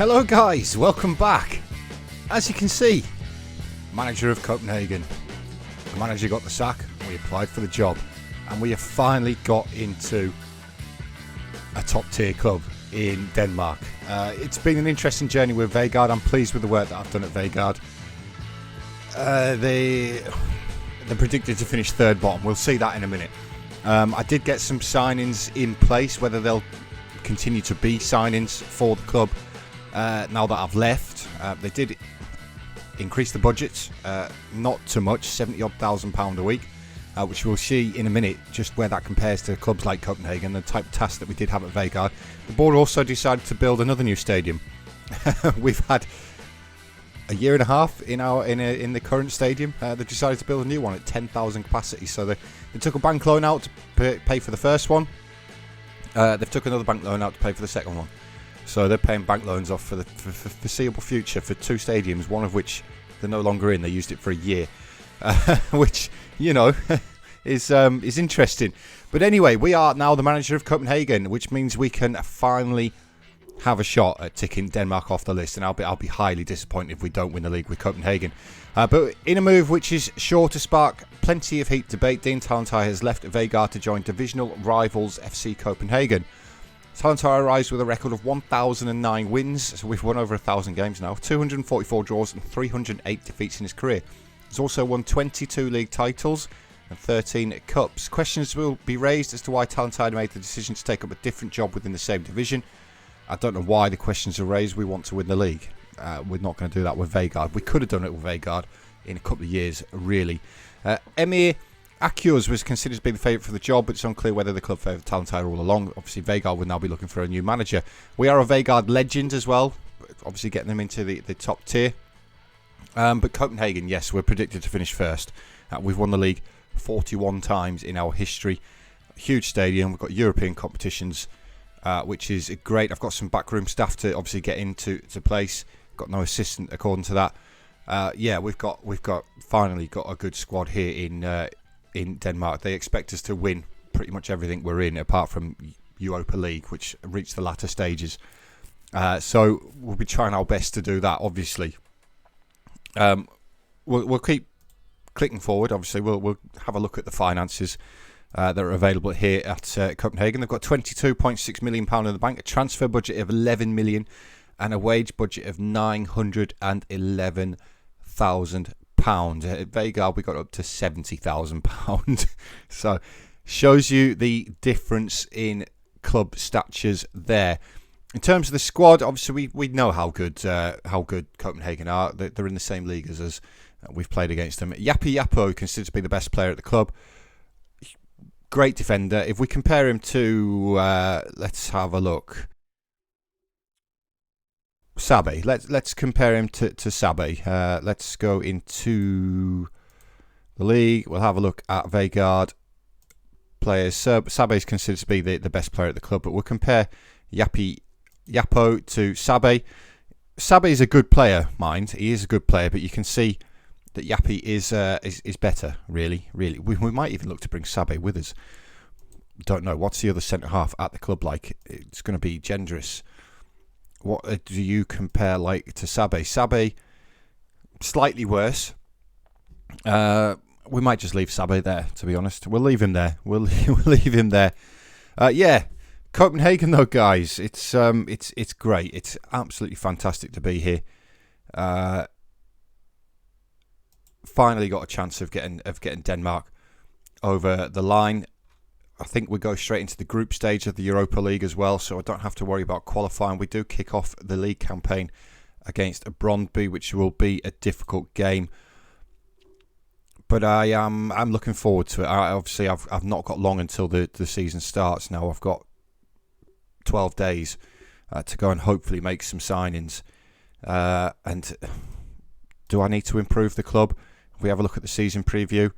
Hello guys, welcome back. As you can see, manager of Copenhagen. The manager got the sack, we applied for the job, and we have finally got into a top tier club in Denmark. It's been an interesting journey with Vegard. I'm pleased with the work that I've done at Vegard. They're predicted to finish third bottom. We'll see that in a minute. I did get some signings in place. Whether they'll continue to be signings for the club now that I've left. They did increase the budgets, not too much, £70,000 a week, which we'll see in a minute just where that compares to clubs like Copenhagen, the type of task that we did have at Vegard. The board also decided to build another new stadium. We've had a year and a half in the current stadium. They decided to build a new one at 10,000 capacity, so they took a bank loan out to pay for the first one. They've took another bank loan out to pay for the second one. So they're paying bank loans off for the foreseeable future for two stadiums, one of which they're no longer in. They used it for a year, which, you know, is interesting. But anyway, we are now the manager of Copenhagen, which means we can finally have a shot at ticking Denmark off the list. And I'll be highly disappointed if we don't win the league with Copenhagen. But in a move which is sure to spark plenty of heat debate, Dean Talentai has left Vegard to join divisional rivals FC Copenhagen. Talentai arrives with a record of 1,009 wins, so we've won over 1,000 games now, 244 draws and 308 defeats in his career. He's also won 22 league titles and 13 cups. Questions will be raised as to why Talentai made the decision to take up a different job within the same division. I don't know why the questions are raised. We want to win the league. We're not going to do that with Vegard. We could have done it with Vegard in a couple of years, really. Emir Akurs was considered to be the favourite for the job, but it's unclear whether the club favoured Talentai all along. Obviously, Vegard would now be looking for a new manager. We are a Vegard legend as well, obviously getting them into the top tier. But Copenhagen, yes, we're predicted to finish first. We've won the league 41 times in our history. Huge stadium. We've got European competitions, which is great. I've got some backroom staff to obviously get into place. Got no assistant according to that. Yeah, we've finally got a good squad here in Denmark. They expect us to win pretty much everything we're in, apart from Europa League, which reached the latter stages. So we'll be trying our best to do that. Obviously, we'll keep clicking forward. Obviously, we'll have a look at the finances that are available here at Copenhagen. They've got £22.6 million in the bank, a transfer budget of 11 million, and a wage budget of £911,000. At Vegard, we got up to £70,000. So shows you the difference in club statures there. In terms of the squad, obviously we know how good Copenhagen are. They're in the same league as us. We've played against them. Yapo considered to be the best player at the club. Great defender. If we compare him to, let's have a look. Sabe. Let's compare him to Sabe. Let's go into the league. We'll have a look at Vegard players. Sabe is considered to be the best player at the club, but we'll compare Yapo to Sabe. Sabe is a good player, mind. He is a good player, but you can see that Yapi is better, really. We might even look to bring Sabe with us. Don't know. What's the other centre-half at the club like? It's going to be Gendris. What do you compare like to Sabe? Sabe, slightly worse. We might just leave Sabe there, to be honest. We'll leave him there. We'll leave him there. Yeah, Copenhagen though, guys. It's great. It's absolutely fantastic to be here. Finally got a chance of getting Denmark over the line. I think we go straight into the group stage of the Europa League as well, so I don't have to worry about qualifying. We do kick off the league campaign against Brøndby, which will be a difficult game. But I'm looking forward to it. I've not got long until the season starts now. I've got 12 days to go and hopefully make some signings. And do I need to improve the club? If we have a look at the season preview,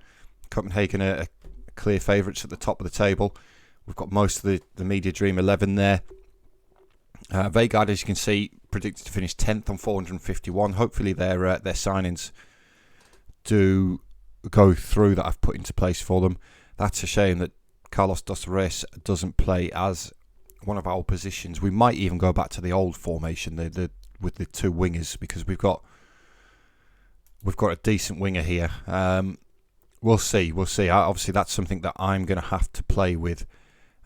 Copenhagen are clear favourites at the top of the table. We've got most of the Media Dream 11 there. Vegard, as you can see, predicted to finish 10th on 451. Hopefully their signings do go through that I've put into place for them. That's a shame that Carlos Dos Reis doesn't play as one of our positions. We might even go back to the old formation, the with the two wingers, because we've got a decent winger here. We'll see. Obviously, that's something that I'm going to have to play with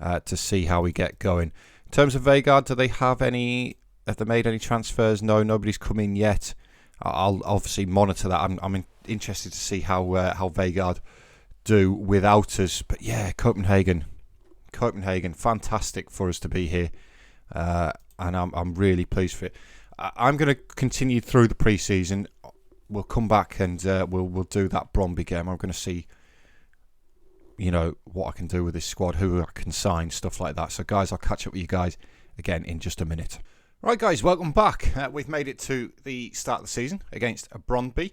to see how we get going. In terms of Vegaard, have they made any transfers? No, nobody's come in yet. I'll obviously monitor that. I'm interested to see how Vegaard do without us. But yeah, Copenhagen, fantastic for us to be here, and I'm really pleased for it. I'm going to continue through the pre-season. We'll come back and we'll do that Bromby game. I'm going to see, what I can do with this squad, who I can sign, stuff like that. So guys, I'll catch up with you guys again in just a minute. Right guys, welcome back. We've made it to the start of the season against Brøndby.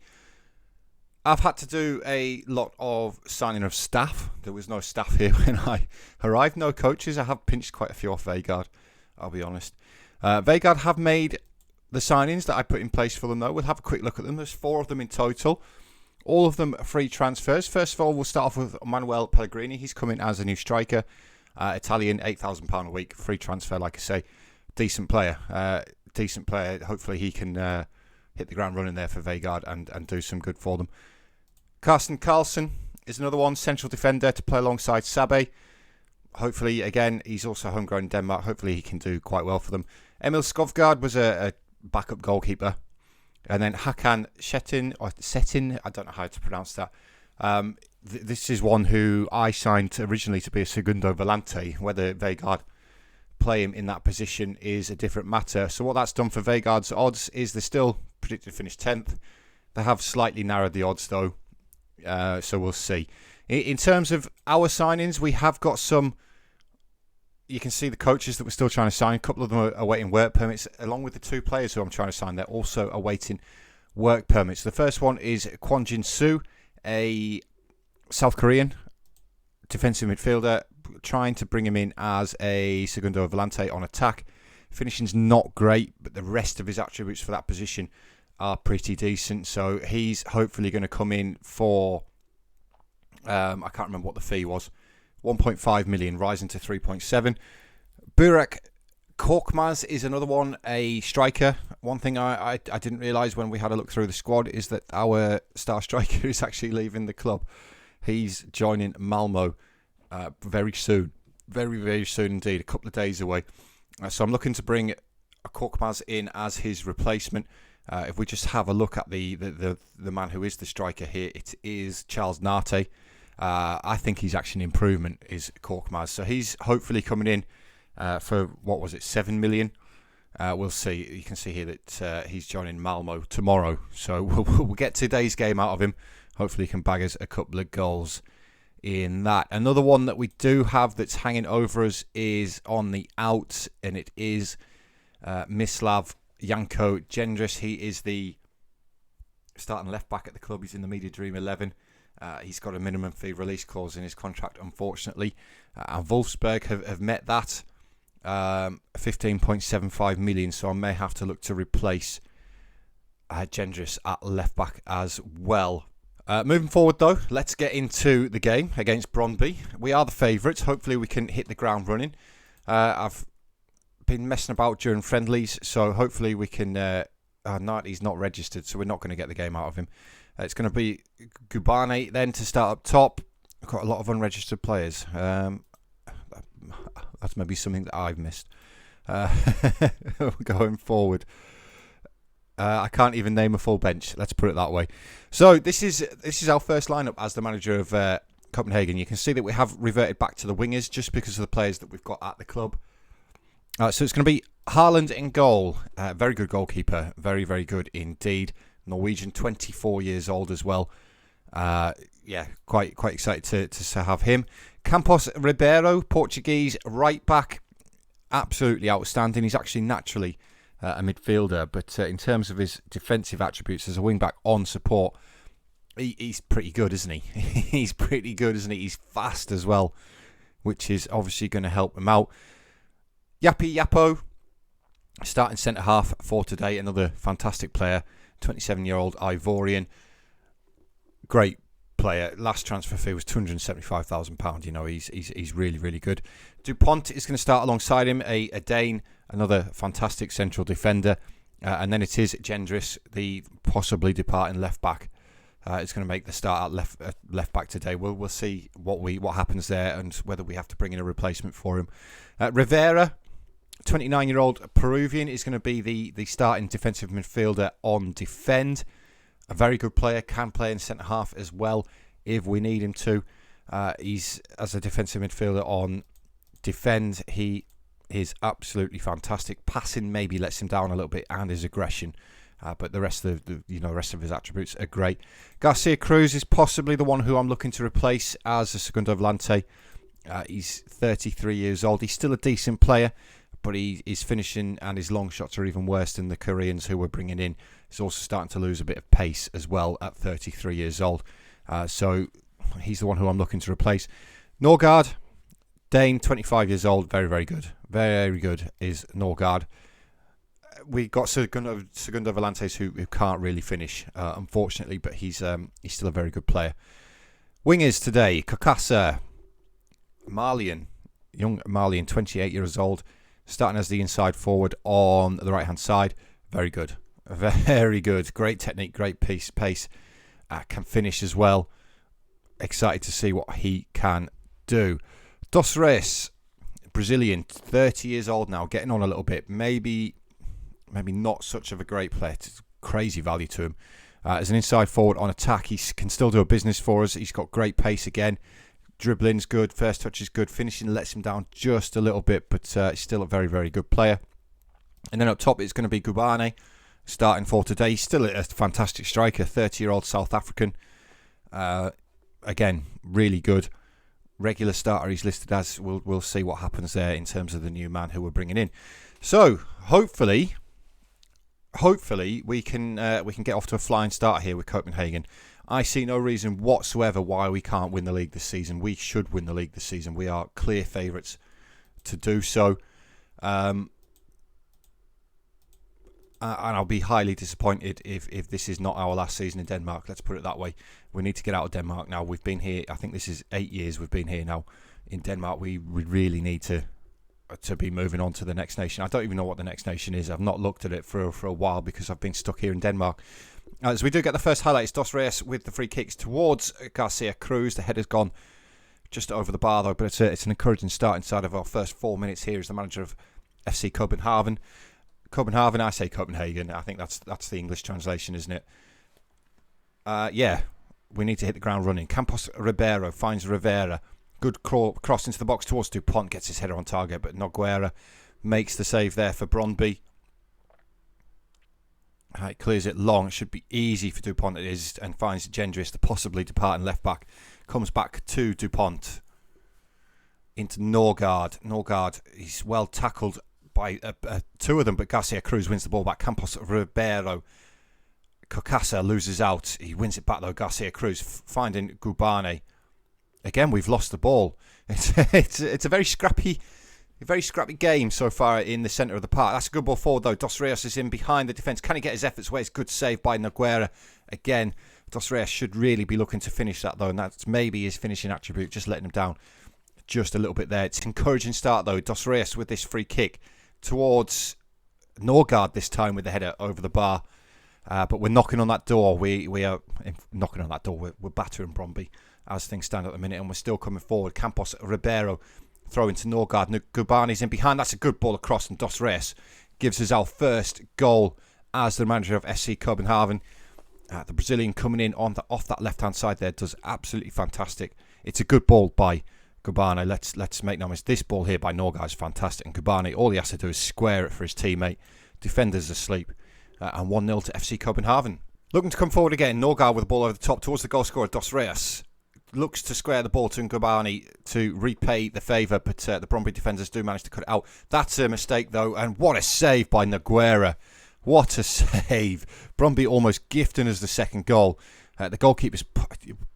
I've had to do a lot of signing of staff. There was no staff here when I arrived, no coaches. I have pinched quite a few off Vegaard, I'll be honest. Vegaard have made the signings that I put in place for them though. We'll have a quick look at them. There's 4 of them in total. All of them free transfers. First of all, we'll start off with Manuel Pellegrini. He's coming as a new striker. Italian, £8,000 a week. Free transfer, like I say. Decent player. Hopefully he can hit the ground running there for Vegaard and do some good for them. Carsten Carlsen is another one. Central defender to play alongside Sabe. Hopefully, again, he's also homegrown in Denmark. Hopefully he can do quite well for them. Emil Skovgaard was a backup goalkeeper. And then Hakan Setin, I don't know how to pronounce that. This is one who I signed originally to be a segundo volante. Whether Vegaard play him in that position is a different matter. So what that's done for Vegaard's odds is they're still predicted to finish 10th. They have slightly narrowed the odds though. So we'll see. In terms of our signings, we have got some. You can see the coaches that we're still trying to sign. A couple of them are awaiting work permits, along with the 2 players who I'm trying to sign. They're also awaiting work permits. The first one is Kwon Jin Soo, a South Korean defensive midfielder, trying to bring him in as a segundo volante on attack. Finishing's not great, but the rest of his attributes for that position are pretty decent. So he's hopefully going to come in for, I can't remember what the fee was, 1.5 million, rising to 3.7. Burak Korkmaz is another one, a striker. One thing I didn't realise when we had a look through the squad is that our star striker is actually leaving the club. He's joining Malmo very soon. Very, very soon indeed. A couple of days away. So I'm looking to bring a Korkmaz in as his replacement. If we just have a look at the man who is the striker here, it is Charles Nate. I think he's actually an improvement, is Korkmaz. So he's hopefully coming in for, 7 million? We'll see. You can see here that he's joining Malmo tomorrow. So we'll get today's game out of him. Hopefully he can bag us a couple of goals in that. Another one that we do have that's hanging over us is on the out, and it is Mislav Janko Gendris. He is the starting left back at the club. He's in the Media Dream 11. He's got a minimum fee release clause in his contract, unfortunately. And Wolfsburg have met that, 15.75 million. So I may have to look to replace Gendris at left back as well. Moving forward, though, let's get into the game against Brøndby. We are the favourites. Hopefully we can hit the ground running. I've been messing about during friendlies, so hopefully we can... he's not registered, so we're not going to get the game out of him. It's going to be Gubane then to start up top. I've got a lot of unregistered players. That's maybe something that I've missed. Going forward. I can't even name a full bench. Let's put it that way. So this is our first lineup as the manager of Copenhagen. You can see that we have reverted back to the wingers just because of the players that we've got at the club. So it's going to be Haaland in goal. Very good goalkeeper. Very, very good indeed. Norwegian, 24 years old as well. Quite excited to have him. Campos Ribeiro, Portuguese right back. Absolutely outstanding. He's actually naturally a midfielder, but in terms of his defensive attributes as a wing back on support, he's pretty good, isn't he? He's pretty good, isn't he? He's fast as well, which is obviously going to help him out. Yapi Yapo, starting centre half for today, another fantastic player, 27-year-old Ivorian, great player. Last transfer fee was £275,000. You know, he's really, really good. Dupont is going to start alongside him, a Dane, another fantastic central defender. And then it is Gendris, the possibly departing left back. It's going to make the start at left back today. We'll see what happens there and whether we have to bring in a replacement for him. Rivera, 29-year-old Peruvian, is going to be the starting defensive midfielder on defend. A very good player, can play in centre half as well if we need him to. He's, as a defensive midfielder on defend, he is absolutely fantastic. Passing maybe lets him down a little bit, and his aggression. But the rest of rest of his attributes are great. Garcia Cruz is possibly the one who I'm looking to replace as a segundo volante. He's 33 years old. He's still a decent player, but his finishing and his long shots are even worse than the Koreans who we're bringing in. He's also starting to lose a bit of pace as well at 33 years old. So he's the one who I'm looking to replace. Norgard, Dane, 25 years old. Very, very good. Very good is Norgard. We got segundo volantes who can't really finish, unfortunately, but he's still a very good player. Wingers today: Kokasa, Malian, young Malian, 28 years old, starting as the inside forward on the right hand side. Very good, very good. Great technique, great pace. Can finish as well. Excited to see what he can do. Dos Reis, Brazilian, 30 years old now, getting on a little bit. Maybe not such of a great player. It's crazy value to him. As an inside forward on attack, he can still do a business for us. He's got great pace again. Dribbling's good. First touch is good. Finishing lets him down just a little bit, but he's still a very, very good player. And then up top, it's going to be Gubane starting for today. He's still a fantastic striker, 30-year-old South African. Again, really good. Regular starter he's listed as. We'll see what happens there in terms of the new man who we're bringing in. So, hopefully we can get off to a flying start here with Copenhagen. I see no reason whatsoever why we can't win the league this season. We should win the league this season. We are clear favourites to do so. And I'll be highly disappointed if this is not our last season in Denmark. Let's put it that way. We need to get out of Denmark now. We've been here, I think this is 8 years we've been here now in Denmark. We really need to be moving on to the next nation. I don't even know what the next nation is. I've not looked at it for a while because I've been stuck here in Denmark. As we do get the first highlights, Dos Reis with the free kicks towards Garcia Cruz. The header's gone just over the bar though, but it's an encouraging start inside of our first 4 minutes here as the manager of FC Copenhagen. I say Copenhagen. I think that's the English translation, isn't it? We need to hit the ground running. Campos Ribeiro finds Rivera. Good cross into the box towards Dupont. Gets his header on target, but Nogueira makes the save there for Brøndby. It clears it long. It should be easy for Dupont. It is, and finds Gendris, the possibly departing left back. Comes back to Dupont. Into Norgard. Norgard, he's well tackled by two of them, but Garcia Cruz wins the ball back. Campos Ribeiro. Kokasa loses out. He wins it back though. Garcia Cruz finding Gubane. Again, we've lost the ball. It's a very scrappy game so far in the centre of the park. That's a good ball forward though. Dos Reis is in behind the defence. Can he get his efforts away? It's a good save by Nogueira. Again, Dos Reis should really be looking to finish that though, and that's maybe his finishing attribute, just letting him down just a little bit there. It's an encouraging start though. Dos Reis with this free kick towards Norgard this time with the header over the bar. But we're knocking on that door. We are knocking on that door. We're battering Brøndby as things stand at the minute, and we're still coming forward. Campos Ribeiro throwing to Norgard. Gubane's in behind. That's a good ball across, and Dos Reis gives us our first goal as the manager of SC Copenhagen. The Brazilian coming in off that left-hand side there does absolutely fantastic. It's a good ball by Gubane. Let's make no mistake. This ball here by Norgard is fantastic, and Gubane, all he has to do is square it for his teammate. Defenders asleep. And 1-0 to FC Copenhagen. Looking to come forward again. Norgard with the ball over the top towards the goal scorer, Dos Reis. Looks to square the ball to Gubane to repay the favour, but the Brøndby defenders do manage to cut it out. That's a mistake though, and what a save by Nogueira. What a save. Brøndby almost gifting us the second goal. The goalkeeper's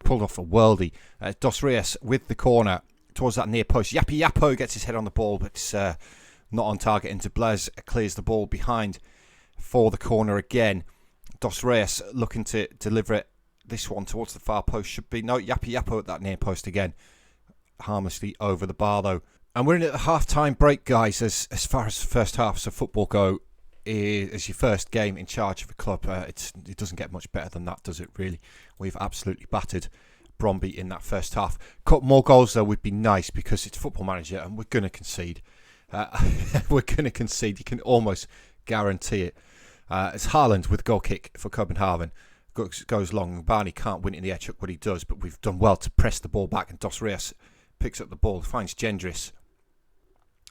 pulled off a worldie. Dos Reis with the corner towards that near post. Yapo gets his head on the ball, but it's not on target. Into Blaise clears the ball behind for the corner again. Dos Reis looking to deliver it. This one towards the far post should be... No, Yapo at that near post again. Harmlessly over the bar though. And we're in at the half-time break, guys, as far as first halves of football go. is your first game in charge of a club. It doesn't get much better than that, does it, really? We've absolutely battered Brøndby in that first half. Couple more goals, though, would be nice because it's Football Manager and we're going to concede. We're going to concede. You can almost guarantee it. It's Haaland with a goal kick for København. Goes long. Barney can't win it in the edge, but he does. But we've done well to press the ball back, and Dos Reis picks up the ball, finds Gendris.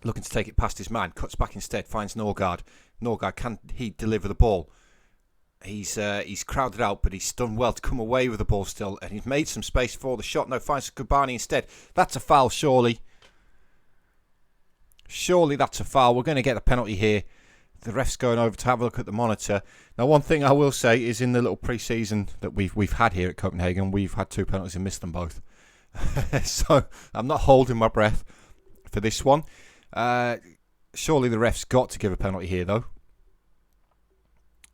Looking to take it past his man, cuts back instead, finds Norgard. Norgard, can he deliver the ball? He's crowded out, but he's done well to come away with the ball still, and he's made some space for the shot. No, finds Kubani instead. That's a foul, surely. Surely that's a foul. We're going to get a penalty here. The ref's going over to have a look at the monitor. Now, one thing I will say is in the little pre-season that we've had here at Copenhagen, we've had 2 penalties and missed them both. So I'm not holding my breath for this one. Surely the ref's got to give a penalty here, though.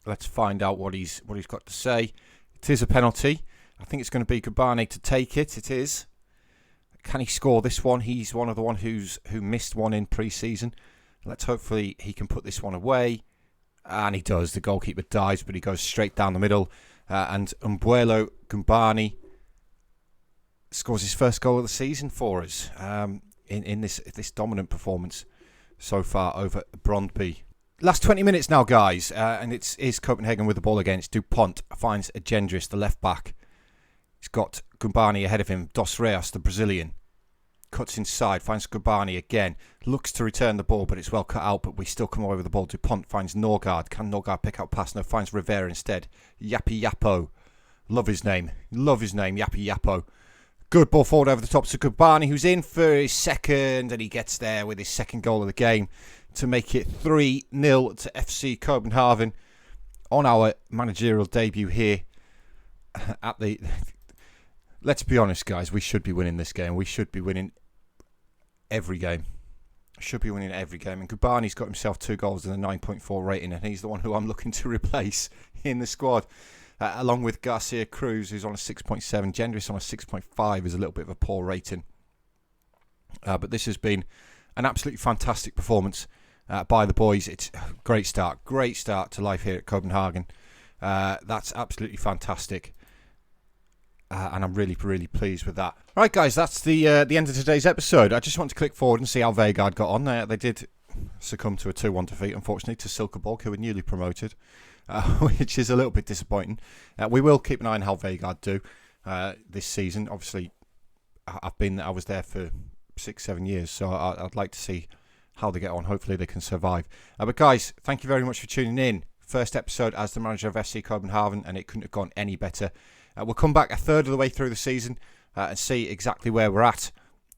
Let's find out what he's got to say. It is a penalty. I think it's going to be Kubani to take it. It is. Can he score this one? He's one of the one who missed one in pre-season. Let's hopefully he can put this one away. And he does. The goalkeeper dives, but he goes straight down the middle. And Umbuelo Kubani scores his first goal of the season for us in this dominant performance so far over Brøndby. Last 20 minutes now, guys, and it's Copenhagen with the ball again. It's Dupont finds Gendris, the left back. He's got Kubani ahead of him. Dos Reis, the Brazilian, cuts inside, finds Kubani again. Looks to return the ball, but it's well cut out, but we still come away with the ball. Dupont finds Norgard. Can Norgard pick out pass? No, finds Rivera instead. Yapi Yapo. Love his name, Yapi Yapo. Good ball forward over the top to Kubani, who's in for his second, and he gets there with his second goal of the game to make it 3-0 to FC Copenhagen on our managerial debut here at the... Let's be honest, guys, we should be winning this game. We should be winning every game. And Kubani's got himself 2 goals and a 9.4 rating, and he's the one who I'm looking to replace in the squad. Along with Garcia Cruz, who's on a 6.7. Gendris on a 6.5 is a little bit of a poor rating. But this has been an absolutely fantastic performance by the boys. It's a great start to life here at Copenhagen. That's absolutely fantastic. And I'm really, really pleased with that. Right, guys, that's the end of today's episode. I just want to click forward and see how Vegard got on. They did succumb to a 2-1 defeat, unfortunately, to Silkeborg, who were newly promoted, which is a little bit disappointing. We will keep an eye on how Vegard do this season. Obviously, I was there for 6-7 years, so I'd like to see how they get on. Hopefully they can survive. But guys, thank you very much for tuning in. First episode as the manager of FC Copenhagen, and it couldn't have gone any better. We'll come back a third of the way through the season and see exactly where we're at.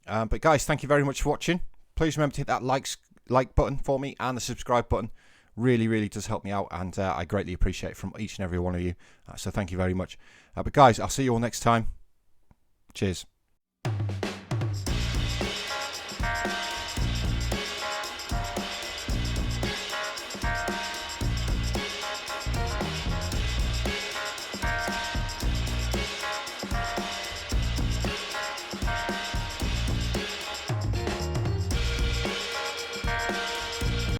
But guys, thank you very much for watching. Please remember to hit that like button for me and the subscribe button. Really, really does help me out, and I greatly appreciate it from each and every one of you. So thank you very much. But guys, I'll see you all next time. Cheers.